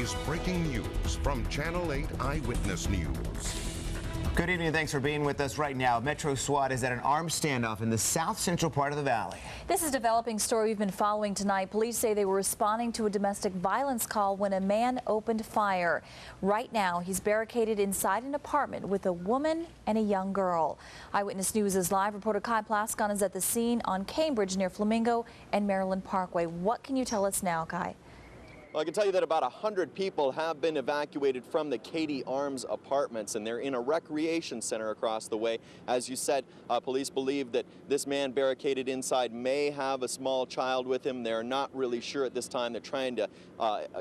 today's breaking news from Channel 8 Eyewitness News. Good evening and thanks for being with us right now. Metro SWAT is at an armed standoff in the south central part of the valley. This is a developing story we've been following tonight. Police say they were responding to a domestic violence call when a man opened fire. Right now, he's barricaded inside an apartment with a woman and a young girl. Eyewitness News is live. Reporter Kai Plascon is at the scene on Cambridge near Flamingo and Maryland Parkway. What can you tell us now, Kai? Well, I can tell you that about 100 people have been evacuated from the Katie Arms apartments, and they're in a recreation center across the way. As you said, police believe that this man barricaded inside may have a small child with him. They're not really sure at this time. They're trying to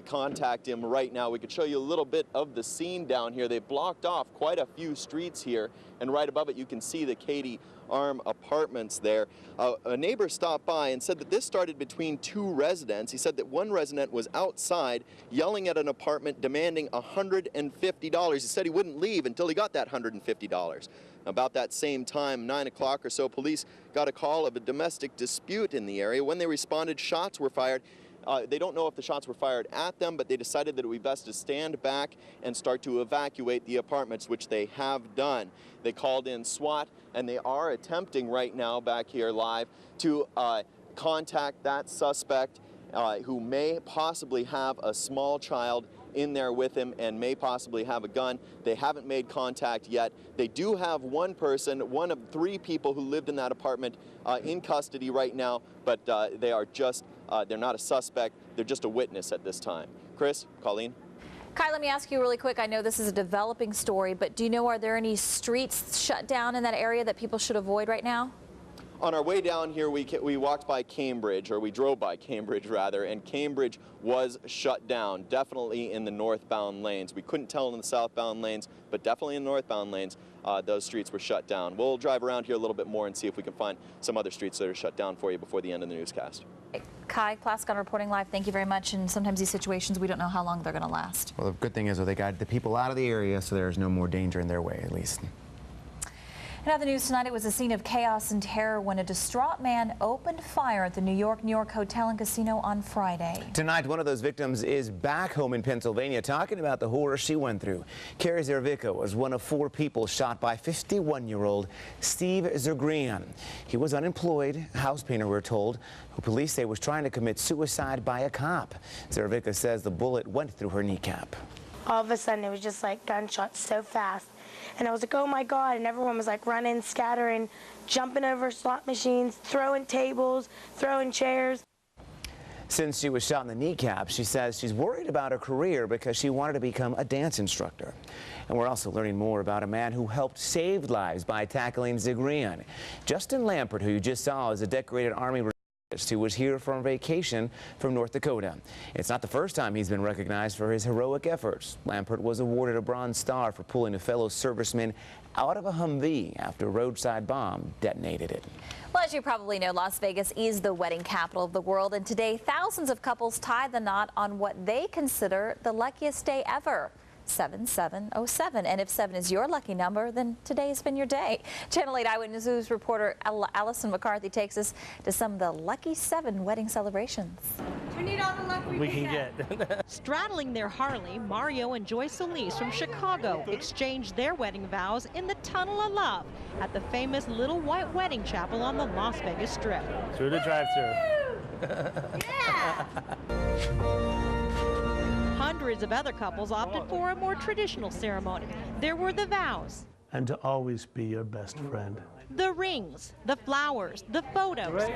contact him right now. We could show you a little bit of the scene down here. They've blocked off quite a few streets here, and right above it you can see the Katie Arm apartments there. A neighbor stopped by and said that this started between two residents. He said that one resident was outside yelling at an apartment demanding $150. He said he wouldn't leave until he got that $150. About that same time, 9 o'clock or so, police got a call of a domestic dispute in the area. When they responded, shots were fired. They don't know if the shots were fired at them, but they decided that it would be best to stand back and start to evacuate the apartments, which they have done. They called in SWAT, and they are attempting right now back here live to contact that suspect who may possibly have a small child in there with him and may possibly have a gun. They haven't made contact yet. They do have one person, one of 3 people who lived in that apartment in custody right now, but they are just, they're not a suspect, they're just a witness at this time. Chris, Colleen. Kai, let me ask you really quick. I know this is a developing story, but do you know, are there any streets shut down in that area that people should avoid right now? On our way down here, we walked by Cambridge, or we drove by Cambridge rather, and Cambridge was shut down, definitely in the northbound lanes. We couldn't tell in the southbound lanes, but definitely in the northbound lanes, those streets were shut down. We'll drive around here a little bit more and see if we can find some other streets that are shut down for you before the end of the newscast. Kai Plascon reporting live. Thank you very much. And sometimes these situations, we don't know how long they're going to last. Well, the good thing is they got the people out of the area, so there's no more danger in their way, at least. In other news tonight, it was a scene of chaos and terror when a distraught man opened fire at the New York Hotel and Casino on Friday. Tonight, one of those victims is back home in Pennsylvania talking about the horror she went through. Carrie Zervica was one of 4 people shot by 51-year-old Steve Zergrian. He was unemployed, house painter, we're told, who police say was trying to commit suicide by a cop. Zervica says the bullet went through her kneecap. All of a sudden, it was just like gunshots so fast. And I was like, oh my God, and everyone was like running, scattering, jumping over slot machines, throwing tables, throwing chairs. Since she was shot in the kneecap, she says she's worried about her career because she wanted to become a dance instructor. And we're also learning more about a man who helped save lives by tackling Zergrian. Justin Lampert, who you just saw, is a decorated Army who was here from vacation from North Dakota. It's not the first time he's been recognized for his heroic efforts. Lampert was awarded a Bronze Star for pulling a fellow serviceman out of a Humvee after a roadside bomb detonated it. Well, as you probably know, Las Vegas is the wedding capital of the world, and today thousands of couples tie the knot on what they consider the luckiest day ever. 7707. And if 7 is your lucky number, then today's been your day. Channel 8 Eyewitness News reporter Allison McCarthy takes us to some of the lucky 7 wedding celebrations. We need all the luck we can get. Straddling their Harley, Mario and Joy Solis from Chicago exchanged their wedding vows in the Tunnel of Love at the famous Little White Wedding Chapel on the Las Vegas Strip. Through the drive-thru. Yeah! Hundreds of other couples opted for a more traditional ceremony. There were the vows. And to always be your best friend. The rings, the flowers, the photos,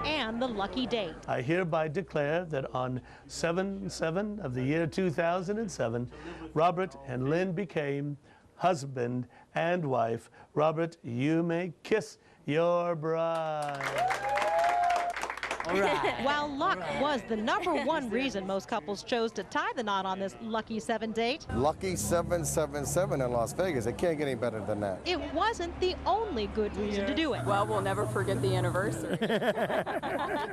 and the lucky date. I hereby declare that on 7/7 of the year 2007, Robert and Lynn became husband and wife. Robert, you may kiss your bride. All right. While luck was the #1 reason most couples chose to tie the knot on this lucky 7 date. Lucky 777 in Las Vegas. It can't get any better than that. It wasn't the only good reason to do it. Well, we'll never forget the anniversary.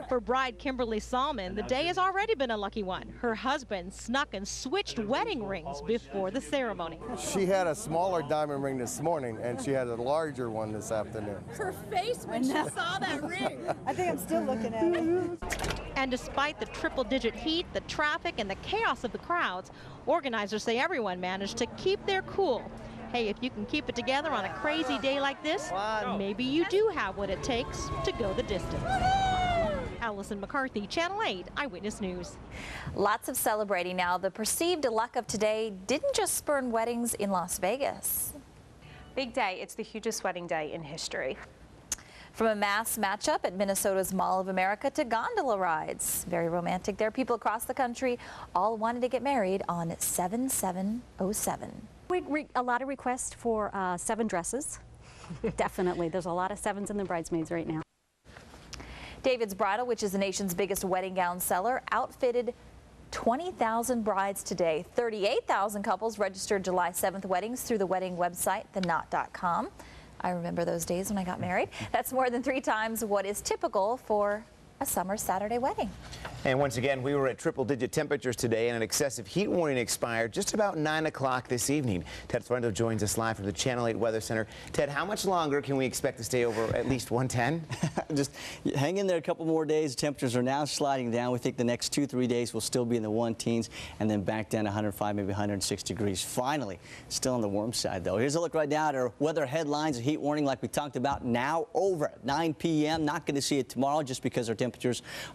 For bride Kimberly Salmon, the day has already been a lucky one. Her husband snuck and switched wedding rings before the ceremony. She had a smaller diamond ring this morning, and she had a larger one this afternoon. Her face when she saw that ring. I think I'm still looking at it. And despite the triple-digit heat, the traffic, and the chaos of the crowds, organizers say everyone managed to keep their cool. Hey, if you can keep it together on a crazy day like this, maybe you do have what it takes to go the distance. Allison McCarthy, Channel 8 Eyewitness News. Lots of celebrating now. The perceived luck of today didn't just spurn weddings in Las Vegas. Big day. It's the hugest wedding day in history. From a mass matchup at Minnesota's Mall of America to gondola rides. Very romantic there. People across the country all wanted to get married on 7707. A lot of requests for 7 dresses. Definitely. There's a lot of 7s in the bridesmaids right now. David's Bridal, which is the nation's biggest wedding gown seller, outfitted 20,000 brides today. 38,000 couples registered July 7th weddings through the wedding website, theknot.com. I remember those days when I got married. That's more than 3 times what is typical for a summer Saturday wedding. And once again, we were at triple-digit temperatures today, and an excessive heat warning expired just about 9 o'clock this evening. Ted Florendo joins us live from the Channel 8 Weather Center. Ted, how much longer can we expect to stay over at least 110? Just hang in there a couple more days. Temperatures are now sliding down. We think the next 2-3 days will still be in the 110s, and then back down to 105, maybe 106 degrees. Finally, still on the warm side, though. Here's a look right now at our weather headlines. A heat warning, like we talked about, now over at 9 p.m. Not going to see it tomorrow just because our temperatures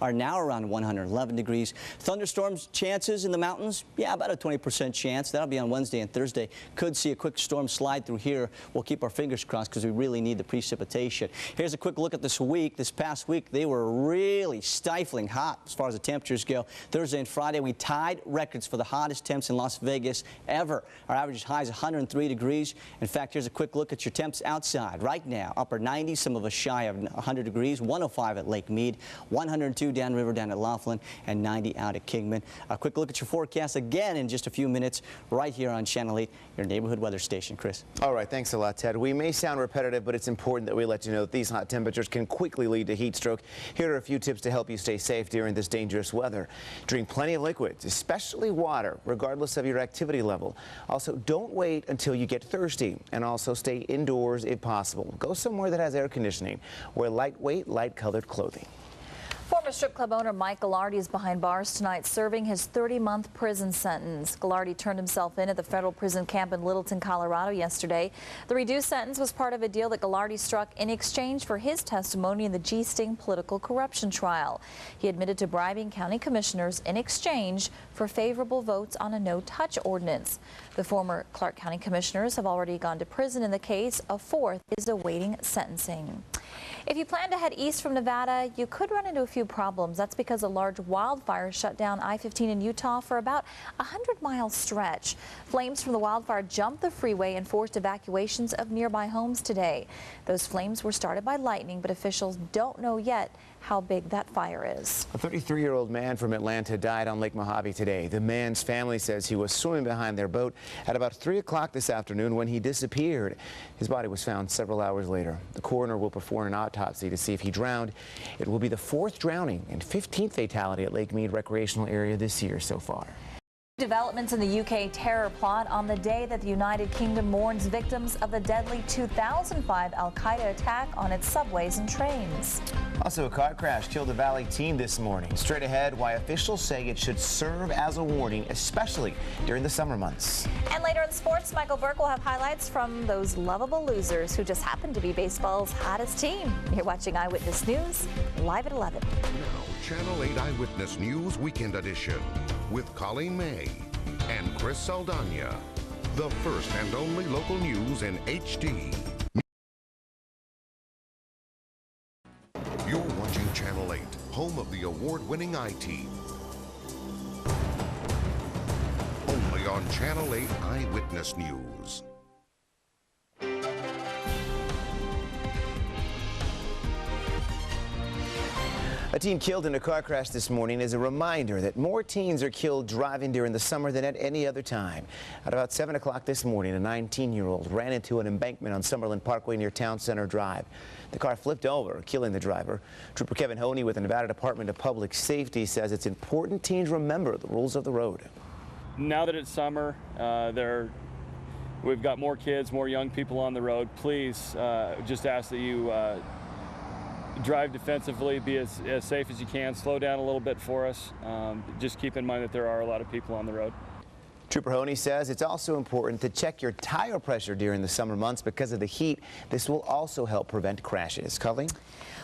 are now around 111 degrees. Thunderstorms chances in the mountains, yeah, about a 20% chance. That'll be on Wednesday and Thursday. Could see a quick storm slide through here. We'll keep our fingers crossed because we really need the precipitation. Here's a quick look at this week. This past week, they were really stifling hot as far as the temperatures go. Thursday and Friday, we tied records for the hottest temps in Las Vegas ever. Our average high is 103 degrees. In fact, here's a quick look at your temps outside. Right now, upper 90s, some of us shy of 100 degrees, 105 at Lake Mead, 102 downriver down at Laughlin, and 90 out at Kingman. A quick look at your forecast again in just a few minutes right here on Channel 8, your neighborhood weather station. Chris. All right, thanks a lot, Ted. We may sound repetitive, but it's important that we let you know that these hot temperatures can quickly lead to heat stroke. Here are a few tips to help you stay safe during this dangerous weather. Drink plenty of liquids, especially water, regardless of your activity level. Also, don't wait until you get thirsty, and also stay indoors if possible. Go somewhere that has air conditioning. Wear lightweight, light-colored clothing. Former strip club owner Mike Ghilardi is behind bars tonight serving his 30-month prison sentence. Ghilardi turned himself in at the federal prison camp in Littleton, Colorado yesterday. The reduced sentence was part of a deal that Ghilardi struck in exchange for his testimony in the G-Sting political corruption trial. He admitted to bribing county commissioners in exchange for favorable votes on a no-touch ordinance. The former Clark County commissioners have already gone to prison in the case. A 4th is awaiting sentencing. If you plan to head east from Nevada, you could run into a few problems. That's because a large wildfire shut down I-15 in Utah for about a 100-mile stretch. Flames from the wildfire jumped the freeway and forced evacuations of nearby homes today. Those flames were started by lightning, but officials don't know yet how big that fire is. A 33-year-old man from Atlanta died on Lake Mojave today. The man's family says he was swimming behind their boat at about 3 o'clock this afternoon when he disappeared. His body was found several hours later. The coroner will perform an autopsy to see if he drowned. It will be the 4th drowning and 15th fatality at Lake Mead Recreational Area this year so far. Developments in the UK terror plot on the day that the United Kingdom mourns victims of the deadly 2005 al-Qaeda attack on its subways and trains. Also, a car crash killed a Valley teen this morning. Straight ahead, why officials say it should serve as a warning, especially during the summer months. And later in sports, Michael Burke will have highlights from those lovable losers who just happen to be baseball's hottest team. You're watching Eyewitness News, live at 11. Now, Channel 8 Eyewitness News Weekend Edition with Colleen May and Chris Saldaña. The first and only local news in HD. You're watching Channel 8, home of the award-winning I-Team. Only on Channel 8 Eyewitness News. A teen killed in a car crash this morning is a reminder that more teens are killed driving during the summer than at any other time. At about 7 o'clock this morning, a 19-year-old ran into an embankment on Summerlin Parkway near Town Center Drive. The car flipped over, killing the driver. Trooper Kevin Honey with the Nevada Department of Public Safety says it's important teens remember the rules of the road. Now that it's summer, we've got more kids, more young people on the road. Please just ask that you drive defensively, be as safe as you can, slow down a little bit for us. Just keep in mind that there are a lot of people on the road. Trooper Honey says it's also important to check your tire pressure during the summer months because of the heat. This will also help prevent crashes. Colleen?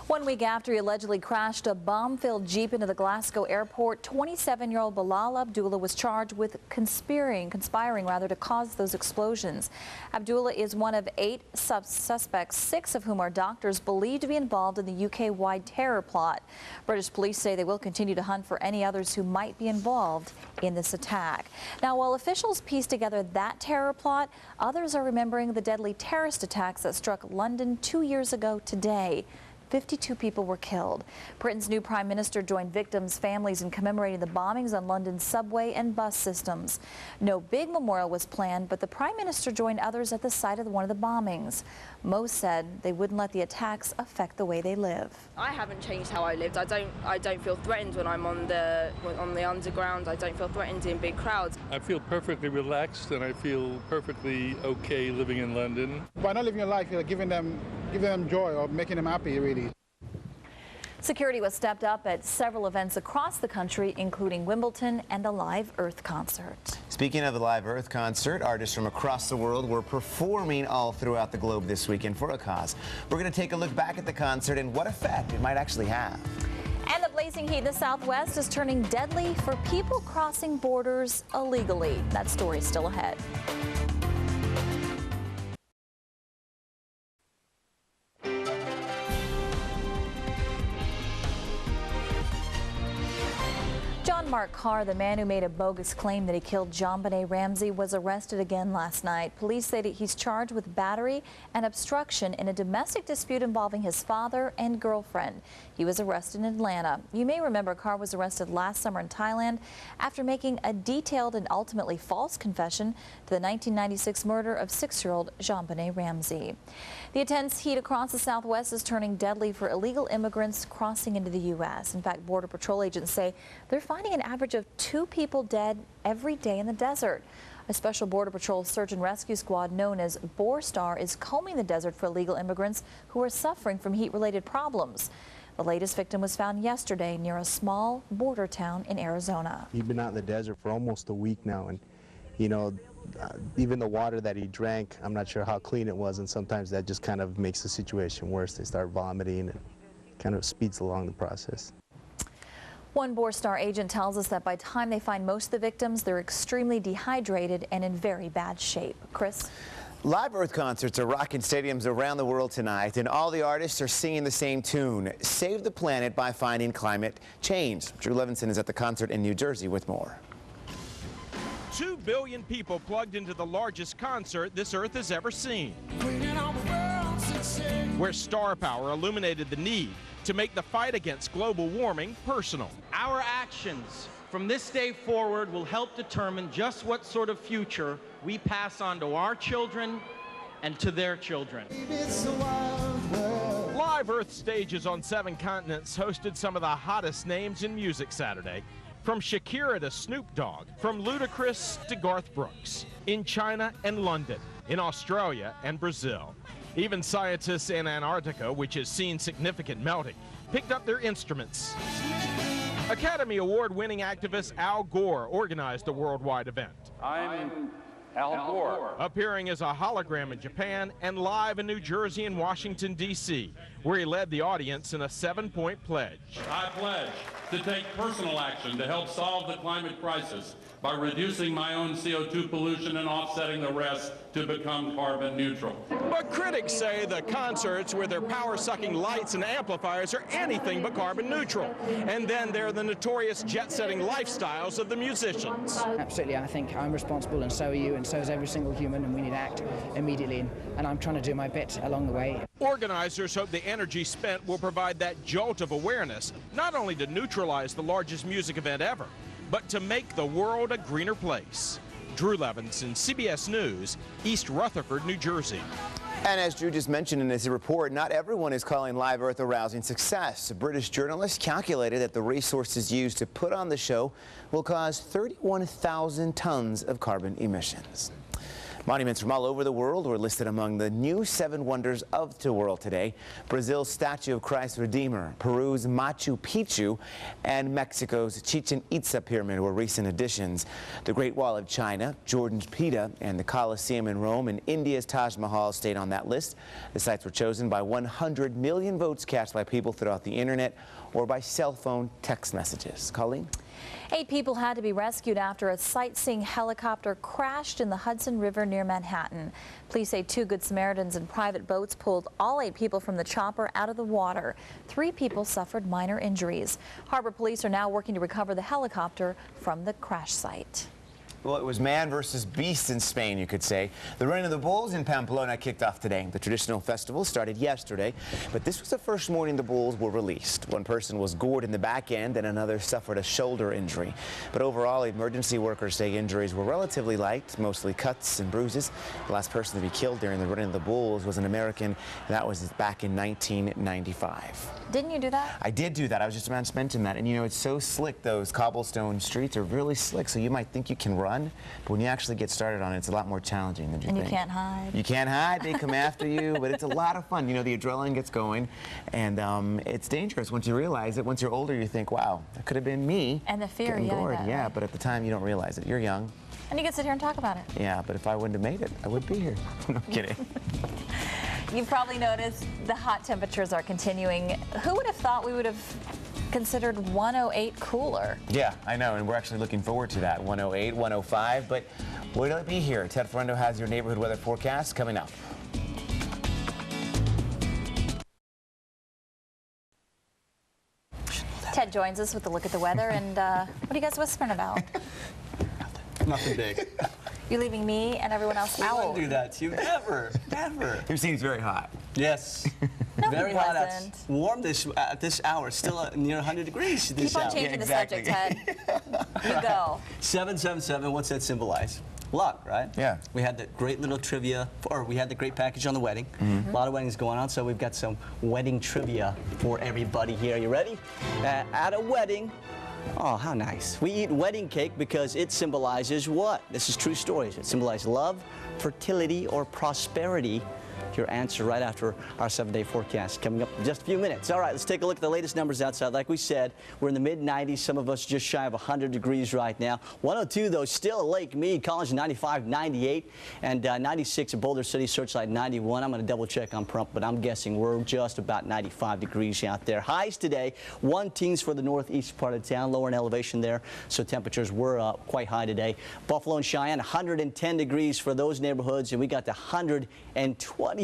1 week after he allegedly crashed a bomb-filled Jeep into the Glasgow airport, 27-year-old Bilal Abdullah was charged with conspiring to cause those explosions. Abdullah is one of 8 suspects, 6 of whom are doctors believed to be involved in the UK-wide terror plot. British police say they will continue to hunt for any others who might be involved in this attack. Now, while officials piece together that terror plot, others are remembering the deadly terrorist attacks that struck London 2 years ago today. 52 people were killed. Britain's new Prime Minister joined victims' families in commemorating the bombings on London's subway and bus systems. No big memorial was planned, but the Prime Minister joined others at the site of one of the bombings. Most said they wouldn't let the attacks affect the way they live. I haven't changed how I lived. I don't feel threatened when I'm on the underground. I don't feel threatened in big crowds. I feel perfectly relaxed and I feel perfectly okay living in London. By not living your life, you're giving them joy or making them happy, really. Security was stepped up at several events across the country, including Wimbledon and the Live Earth concert. Speaking of the Live Earth concert, artists from across the world were performing all throughout the globe this weekend for a cause. We're going to take a look back at the concert and what effect it might actually have. And the blazing heat in the Southwest is turning deadly for people crossing borders illegally. That story is still ahead. Mark Carr, the man who made a bogus claim that he killed JonBenet Ramsey, was arrested again last night. Police say that he's charged with battery and obstruction in a domestic dispute involving his father and girlfriend. He was arrested in Atlanta. You may remember Carr was arrested last summer in Thailand after making a detailed and ultimately false confession to the 1996 murder of 6-year-old JonBenet Ramsey. The intense heat across the Southwest is turning deadly for illegal immigrants crossing into the U.S. In fact, Border Patrol agents say they're finding an average of 2 people dead every day in the desert. A special Border Patrol search and rescue squad known as Borstar is combing the desert for illegal immigrants who are suffering from heat-related problems. The latest victim was found yesterday near a small border town in Arizona. He'd been out in the desert for almost a week now, and you know, even the water that he drank, I'm not sure how clean it was, and sometimes that just kind of makes the situation worse. They start vomiting and kind of speeds along the process. One Borstar agent tells us that by the time they find most of the victims, they're extremely dehydrated and in very bad shape. Chris? Live Earth concerts are rocking stadiums around the world tonight, and all the artists are singing the same tune, Save the Planet by Fighting Climate Change. Drew Levinson is at the concert in New Jersey with more. 2 billion people plugged into the largest concert this Earth has ever seen, where star power illuminated the need to make the fight against global warming personal. Our actions from this day forward will help determine just what sort of future we pass on to our children and to their children. Live Earth stages on 7 continents hosted some of the hottest names in music Saturday, from Shakira to Snoop Dogg, from Ludacris to Garth Brooks, in China and London, in Australia and Brazil. Even scientists in Antarctica, which has seen significant melting, picked up their instruments. Academy Award-winning activist Al Gore organized the worldwide event. I'm Al Gore. Appearing as a hologram in Japan and live in New Jersey and Washington, D.C., where he led the audience in a 7-point pledge. I pledge to take personal action to help solve the climate crisis by reducing my own CO2 pollution and offsetting the rest to become carbon neutral. But critics say the concerts with their power-sucking lights and amplifiers are anything but carbon neutral. And then there are the notorious jet-setting lifestyles of the musicians. Absolutely, I think I'm responsible, and so are you, and so is every single human, and we need to act immediately, and I'm trying to do my bit along the way. Organizers hope the energy spent will provide that jolt of awareness, not only to neutralize the largest music event ever, but to make the world a greener place. Drew Levinson, CBS News, East Rutherford, New Jersey. And as Drew just mentioned in his report, not everyone is calling Live Earth a rousing success. A British journalist calculated that the resources used to put on the show will cause 31,000 tons of carbon emissions. Monuments from all over the world were listed among the new 7 wonders of the world today. Brazil's Statue of Christ Redeemer, Peru's Machu Picchu, and Mexico's Chichen Itza Pyramid were recent additions. The Great Wall of China, Jordan's Pisa, and the Colosseum in Rome, and India's Taj Mahal stayed on that list. The sites were chosen by 100 million votes cast by people throughout the internet or by cell phone text messages. Colleen? 8 people had to be rescued after a sightseeing helicopter crashed in the Hudson River near Manhattan. Police say 2 Good Samaritans and private boats pulled all 8 people from the chopper out of the water. 3 people suffered minor injuries. Harbor police are now working to recover the helicopter from the crash site. Well, it was man versus beast in Spain, you could say. The Reign of the Bulls in Pamplona kicked off today. The traditional festival started yesterday, but this was the first morning the bulls were released. One person was gored in the back end and another suffered a shoulder injury. But overall, emergency workers say injuries were relatively light, mostly cuts and bruises. The last person to be killed during the Reign of the Bulls was an American, and that was back in 1995. Didn't you do that? I did do that. I was just about to mention that. And you know, it's so slick. Those cobblestone streets are really slick, so you might think you can run, but when you actually get started on it, it's a lot more challenging than you think. And you can't hide. You can't hide. They come after you, but it's a lot of fun. You know, the adrenaline gets going, and it's dangerous once you realize it. Once you're older, you think, wow, that could have been me. And the fear, getting gored. yeah. Yeah, but at the time, you don't realize it. You're young. And you get to sit here and talk about it. Yeah, but if I wouldn't have made it, I would be here. No kidding. You've probably noticed the hot temperatures are continuing. Who would have thought we would have considered 108 cooler? Yeah, I know, and we're actually looking forward to that, 108, 105, but will it be here? Ted Ferrando has your neighborhood weather forecast coming up. Ted joins us with a look at the weather, and what are you guys whispering about? Nothing big. You're leaving me and everyone else out. I wouldn't do that to you. Never. Never. It seems very hot. Yes. No, very hot. It's warm at this hour. Still near 100 degrees this hour. Keep on changing the subject, Ted. You go. 777, what's that symbolize? Luck, right? Yeah. We had the great little trivia, or we had the great package on the wedding. A lot of weddings going on, so we've got some wedding trivia for everybody here. You ready? At a wedding, oh, how nice. We eat wedding cake because it symbolizes what? This is true stories. It symbolizes love, fertility, or prosperity. Your answer right after our 7-day forecast coming up in just a few minutes. All right, let's take a look at the latest numbers outside. Like we said, we're in the mid-90s. Some of us just shy of 100 degrees right now. 102, though, still at Lake Mead. College 95, 98, and 96 at Boulder City. Searchlight 91. I'm going to double check on Prump, but I'm guessing we're just about 95 degrees out there. Highs today, 1 for the northeast part of town, lower in elevation there, so temperatures were quite high today. Buffalo and Cheyenne, 110 degrees for those neighborhoods, and we got to 123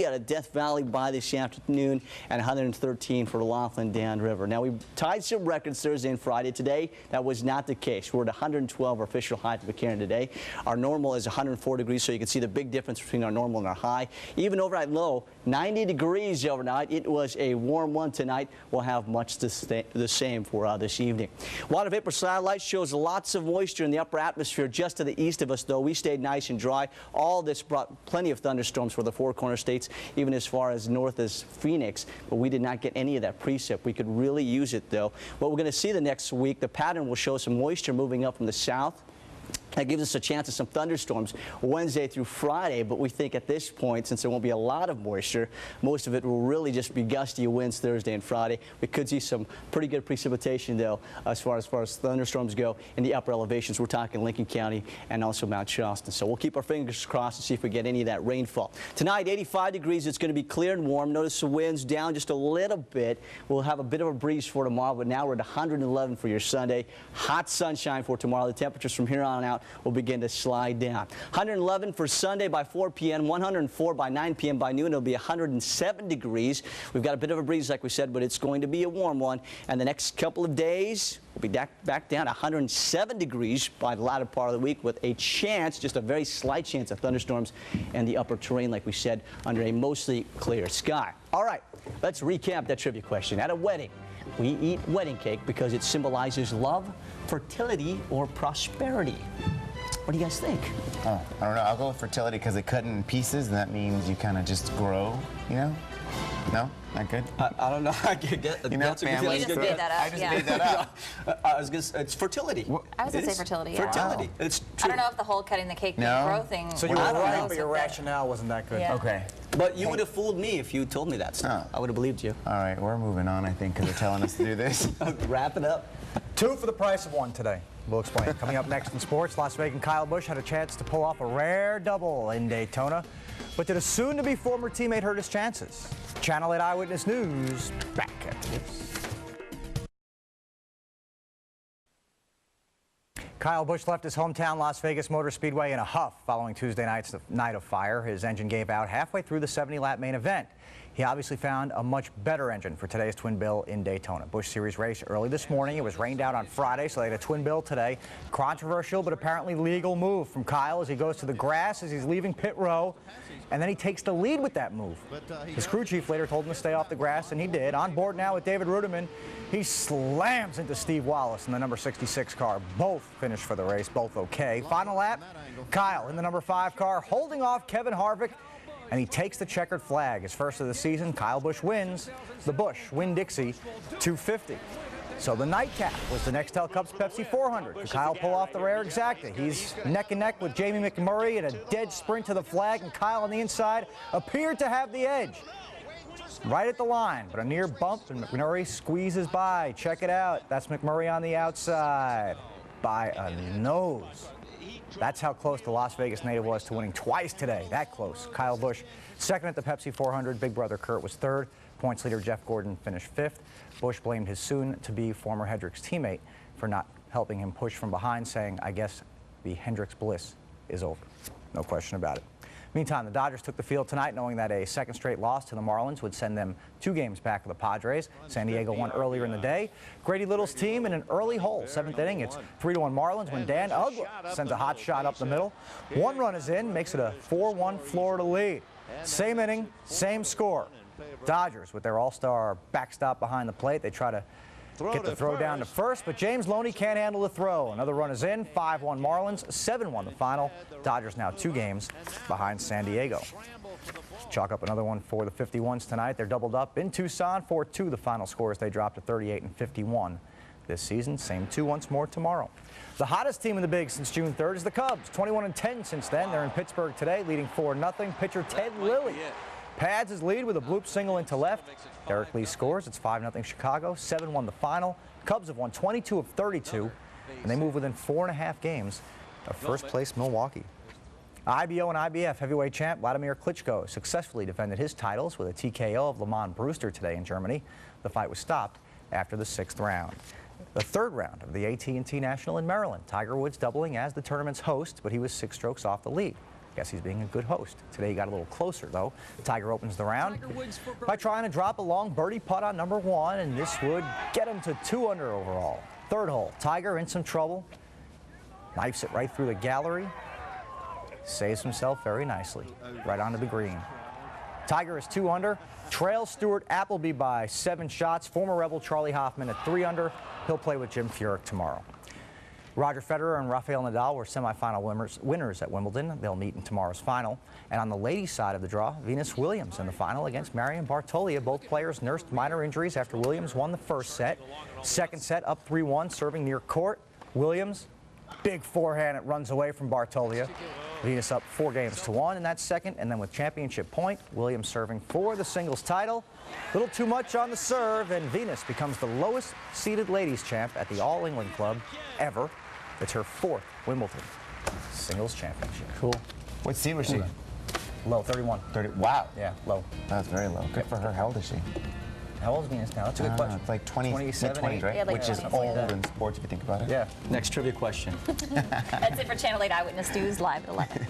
out of Death Valley by this afternoon, and 113 for Laughlin downriver. Now, we tied some records Thursday and Friday. Today, that was not the case. We're at 112, our official high for McCarran today. Our normal is 104 degrees, so you can see the big difference between our normal and our high. Even overnight low, 90 degrees overnight. It was a warm one tonight. We'll have much the same for this evening. Water vapor satellite shows lots of moisture in the upper atmosphere just to the east of us, though. We stayed nice and dry. All this brought plenty of thunderstorms for the Four Corner states, even as far as north as Phoenix, but we did not get any of that precip. We could really use it, though. What we're going to see the next week, the pattern will show some moisture moving up from the south. That gives us a chance of some thunderstorms Wednesday through Friday, but we think at this point, since there won't be a lot of moisture, most of it will really just be gusty winds Thursday and Friday. We could see some pretty good precipitation, though, as far as thunderstorms go in the upper elevations. We're talking Lincoln County and also Mount Charleston. So we'll keep our fingers crossed to see if we get any of that rainfall. Tonight, 85 degrees. It's going to be clear and warm. Notice the winds down just a little bit. We'll have a bit of a breeze for tomorrow, but now we're at 111 for your Sunday. Hot sunshine for tomorrow. The temperatures from here on out will begin to slide down. 111 for Sunday by 4 p.m., 104 by 9 p.m. By noon, it'll be 107 degrees. We've got a bit of a breeze, like we said, but it's going to be a warm one. And the next couple of days, we'll be back down to 107 degrees by the latter part of the week with a chance, just a very slight chance of thunderstorms and the upper terrain, like we said, under a mostly clear sky. All right, let's recap that trivia question. At a wedding, we eat wedding cake because it symbolizes love, fertility, or prosperity. What do you guys think? Oh, I don't know. I'll go with fertility because it cut in pieces, and that means you kind of just grow, you know? No? Not good? I don't know. I can get You know, that's a good You just made that up. I just made that up. I was gonna say, it's fertility. I was going to say fertility, yeah. Fertility. Wow. It's I true. don't know if the whole cutting the cake No? grow thing. So you were right, but your rationale wasn't that good. Yeah. Okay. But you would have fooled me if you told me that stuff. I would have believed you. All right, we're moving on, I think, because they're telling us to do this. Wrap it up. 2 for the price of 1 today. We'll explain. Coming up next in sports, Las Vegas Kyle Busch had a chance to pull off a rare double in Daytona, but did a soon-to-be former teammate hurt his chances? Channel 8 Eyewitness News, back after this. Kyle Busch left his hometown Las Vegas Motor Speedway in a huff following Tuesday night's night of fire. His engine gave out halfway through the 70-lap main event. He obviously found a much better engine for today's twin bill in Daytona. Busch Series race early this morning. It was rained out on Friday, so they had a twin bill today. Controversial, but apparently legal move from Kyle as he goes to the grass as he's leaving pit row. And then he takes the lead with that move. His crew chief later told him to stay off the grass, and he did. On board now with David Ruderman, he slams into Steve Wallace in the number 66 car. Both finished for the race, both okay. Final lap, Kyle in the number 5 car, holding off Kevin Harvick, and he takes the checkered flag. His first of the season, Kyle Busch wins the Busch Winn-Dixie 250. So the nightcap was the Nextel Cup's Pepsi 400. Could Kyle pull off the rare exacta? He's neck and neck with Jamie McMurray in a dead sprint to the flag, and Kyle on the inside appeared to have the edge. Right at the line, but a near bump, and McMurray squeezes by. Check it out. That's McMurray on the outside by a nose. That's how close the Las Vegas native was to winning twice today. That close. Kyle Busch second at the Pepsi 400. Big brother Kurt was third. Points leader Jeff Gordon finished fifth. Busch blamed his soon-to-be former Hendricks teammate for not helping him push from behind, saying, "I guess the Hendricks bliss is over." No question about it. Meantime, the Dodgers took the field tonight knowing that a second straight loss to the Marlins would send them 2 games back with the Padres. San Diego won earlier in the day. Grady Little's team in an early hole. 7th inning, it's 3-1 Marlins when Dan Uggla sends a hot shot up the middle. 1 run is in, makes it a 4-1 Florida lead. Same inning, same score. Dodgers with their all-star backstop behind the plate. They try to get the throw down to first, but James Loney can't handle the throw. Another run is in, 5-1 Marlins, 7-1 the final. Dodgers now 2 games behind San Diego. Chalk up another one for the 51s tonight. They're doubled up in Tucson, 4-2 the final score as they dropped to 38 and 51 this season. Same 2 once more tomorrow. The hottest team in the Big since June 3rd is the Cubs, 21-10 since then. They're in Pittsburgh today, leading 4-0. Pitcher Ted Lilly pads his lead with a bloop single into left. Derek Lee scores. It's 5-0 Chicago, 7-1 the final. Cubs have won 22 of 32, and they move within 4.5 games of first place Milwaukee. IBO and IBF heavyweight champ Vladimir Klitschko successfully defended his titles with a TKO of Lamont Brewster today in Germany. The fight was stopped after the 6th round. The 3rd round of the AT&T National in Maryland. Tiger Woods doubling as the tournament's host, but he was 6 strokes off the lead. Guess he's being a good host. Today he got a little closer, though. Tiger opens the round by trying to drop a long birdie putt on number 1, and this would get him to 2 under overall. 3rd hole, Tiger in some trouble. Knifes it right through the gallery. Saves himself very nicely. Right onto the green. Tiger is 2 under. Trails Stuart Appleby by 7 shots. Former Rebel Charlie Hoffman at 3 under. He'll play with Jim Furyk tomorrow. Roger Federer and Rafael Nadal were semifinal winners at Wimbledon. They'll meet in tomorrow's final. And on the ladies' side of the draw, Venus Williams in the final against Marion Bartoli. Both players nursed minor injuries after Williams won the first set. Second set up 3-1, serving near court. Williams, big forehand, it runs away from Bartoli. Venus up 4-1 in that second, and then with championship point, Williams serving for the singles title. A little too much on the serve, and Venus becomes the lowest seeded ladies champ at the All England Club ever. It's her 4th Wimbledon singles championship. Cool. What seed was she? Low, 31. 30. Wow. Yeah, low. That's very low. Good for her. How old is she? How old is Venus now? That's a good question. It's like 27, mid-20s, right? Yeah, like Which is 20s. old in sports if you think about it. Yeah. Next trivia question. That's it for Channel 8 Eyewitness News, live at 11.